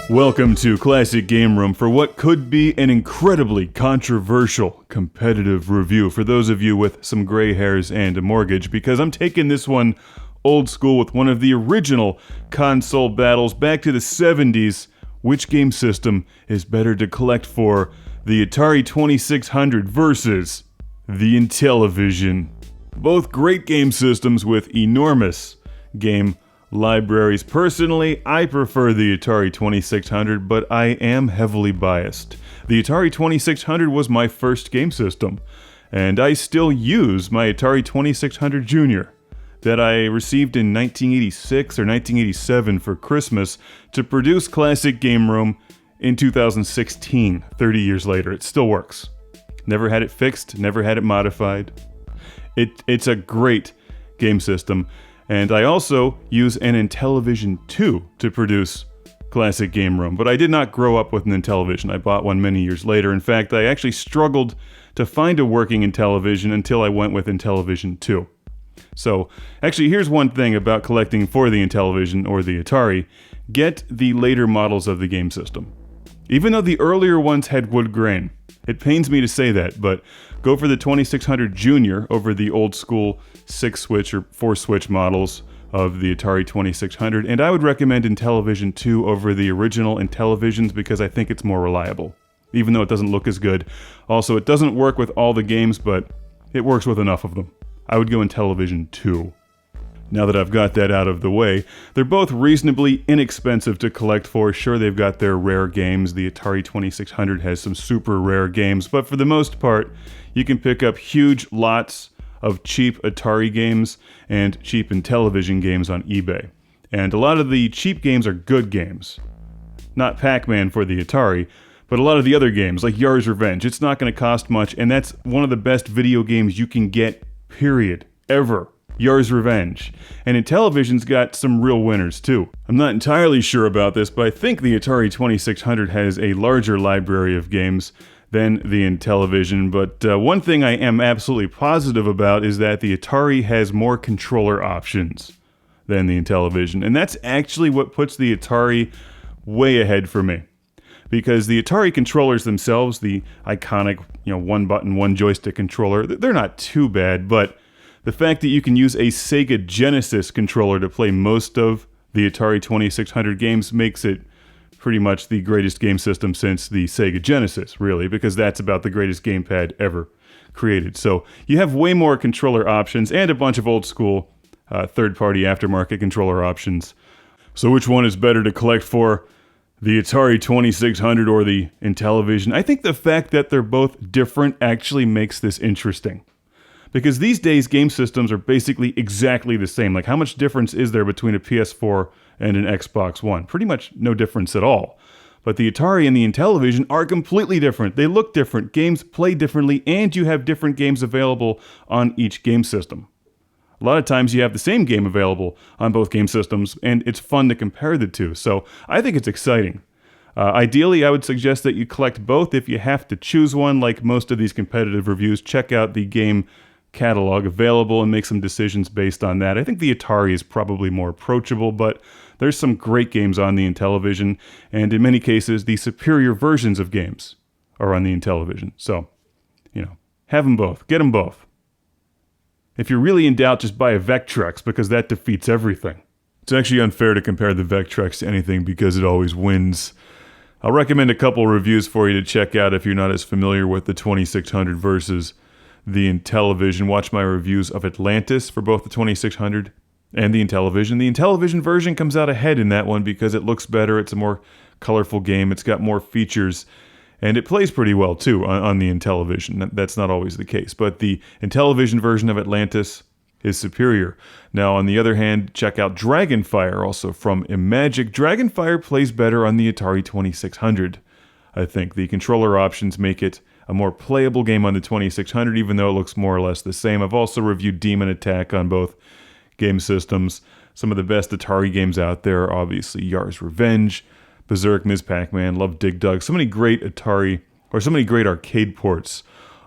Welcome to Classic Game Room for what could be an incredibly controversial competitive review for those of you with some gray hairs and a mortgage, because I'm taking this one old school with one of the original console battles back to the 70s. Which game system is better to collect for? The Atari 2600 versus the Intellivision. Both great game systems with enormous game libraries. Personally, I prefer the Atari 2600, but I am heavily biased. The Atari 2600 was my first game system, and I still use my Atari 2600 Junior that I received in 1986 or 1987 for Christmas to produce Classic Game Room in 2016, 30 years later. It still works. Never had it fixed, never had it modified. It's a great game system. And I also use an Intellivision II to produce Classic Game Room, but I did not grow up with an Intellivision. I bought one many years later. In fact, I actually struggled to find a working Intellivision until I went with Intellivision II. So, actually, here's one thing about collecting for the Intellivision or the Atari. Get the later models of the game system. Even though the earlier ones had wood grain. It pains me to say that, but go for the 2600 Junior over the old school 6-switch or 4-switch models of the Atari 2600, and I would recommend Intellivision II over the original Intellivisions because I think it's more reliable, even though it doesn't look as good. Also, it doesn't work with all the games, but it works with enough of them. I would go Intellivision II. Now that I've got that out of the way, they're both reasonably inexpensive to collect for. Sure, they've got their rare games. The Atari 2600 has some super rare games, but for the most part, you can pick up huge lots of cheap Atari games and cheap Intellivision games on eBay. And a lot of the cheap games are good games. Not Pac-Man for the Atari, but a lot of the other games, like Yar's Revenge. It's not going to cost much, and that's one of the best video games you can get, period, ever. Yar's Revenge. And Intellivision's got some real winners too. I'm not entirely sure about this, but I think the Atari 2600 has a larger library of games than the Intellivision, but one thing I am absolutely positive about is that the Atari has more controller options than the Intellivision, and that's actually what puts the Atari way ahead for me. Because the Atari controllers themselves, the iconic, one button, one joystick controller, they're not too bad, but the fact that you can use a Sega Genesis controller to play most of the Atari 2600 games makes it pretty much the greatest game system since the Sega Genesis, really, because that's about the greatest gamepad ever created. So you have way more controller options and a bunch of old school third-party aftermarket controller options. So which one is better to collect for? The Atari 2600 or the Intellivision? I think the fact that they're both different actually makes this interesting. Because these days, game systems are basically exactly the same. Like, how much difference is there between a PS4 and an Xbox One? Pretty much no difference at all. But the Atari and the Intellivision are completely different. They look different, games play differently, and you have different games available on each game system. A lot of times you have the same game available on both game systems, and it's fun to compare the two. So I think it's exciting. Ideally, I would suggest that you collect both. If you have to choose one, like most of these competitive reviews, check out the game catalog available and make some decisions based on that. I think the Atari is probably more approachable, but there's some great games on the Intellivision, and in many cases, the superior versions of games are on the Intellivision. So, have them both. Get them both. If you're really in doubt, just buy a Vectrex, because that defeats everything. It's actually unfair to compare the Vectrex to anything because it always wins. I'll recommend a couple reviews for you to check out if you're not as familiar with the 2600 versus the Intellivision. Watch my reviews of Atlantis for both the 2600 and the Intellivision. The Intellivision version comes out ahead in that one because it looks better, it's a more colorful game, it's got more features, and it plays pretty well too on the Intellivision. That's not always the case, but the Intellivision version of Atlantis is superior. Now, on the other hand, check out Dragonfire, also from Imagic. Dragonfire plays better on the Atari 2600, I think. The controller options make it a more playable game on the 2600, even though it looks more or less the same. I've also reviewed Demon Attack on both game systems. Some of the best Atari games out there are obviously Yar's Revenge, Berserk, Ms. Pac-Man, Love Dig Dug. So many great Atari, or so many great arcade ports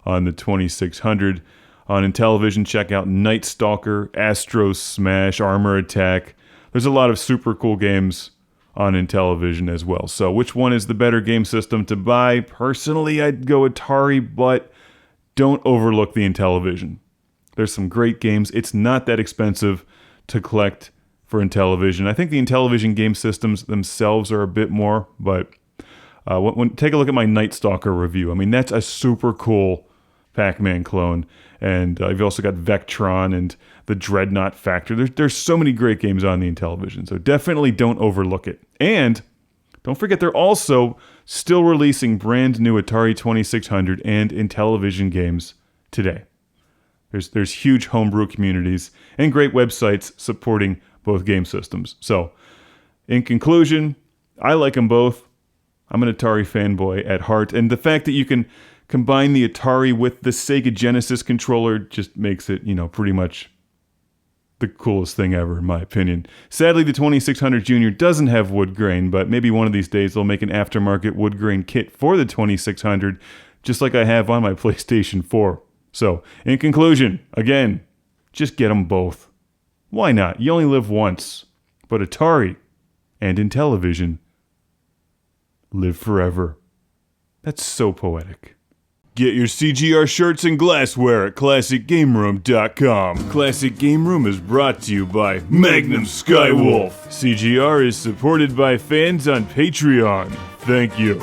on the 2600. On Intellivision, check out Night Stalker, Astro Smash, Armor Attack. There's a lot of super cool games on Intellivision as well. So which one is the better game system to buy? Personally, I'd go Atari, but don't overlook the Intellivision. There's some great games. It's not that expensive to collect for Intellivision. I think the Intellivision game systems themselves are a bit more, but take a look at my Night Stalker review. I mean, that's a super cool Pac-Man clone. And you've also got Vectron and the Dreadnought Factor. There's so many great games on the Intellivision, so definitely don't overlook it. And don't forget, they're also still releasing brand new Atari 2600 and Intellivision games today. There's huge homebrew communities and great websites supporting both game systems. So, in conclusion, I like them both. I'm an Atari fanboy at heart, and the fact that you can combine the Atari with the Sega Genesis controller just makes it, pretty much the coolest thing ever, in my opinion. Sadly, the 2600 Junior doesn't have wood grain, but maybe one of these days they'll make an aftermarket wood grain kit for the 2600, just like I have on my PlayStation 4. So, in conclusion, again, just get them both. Why not? You only live once. But Atari and Intellivision live forever. That's so poetic. Get your CGR shirts and glassware at ClassicGameRoom.com. Classic Game Room is brought to you by Magnum Skywolf. CGR is supported by fans on Patreon. Thank you.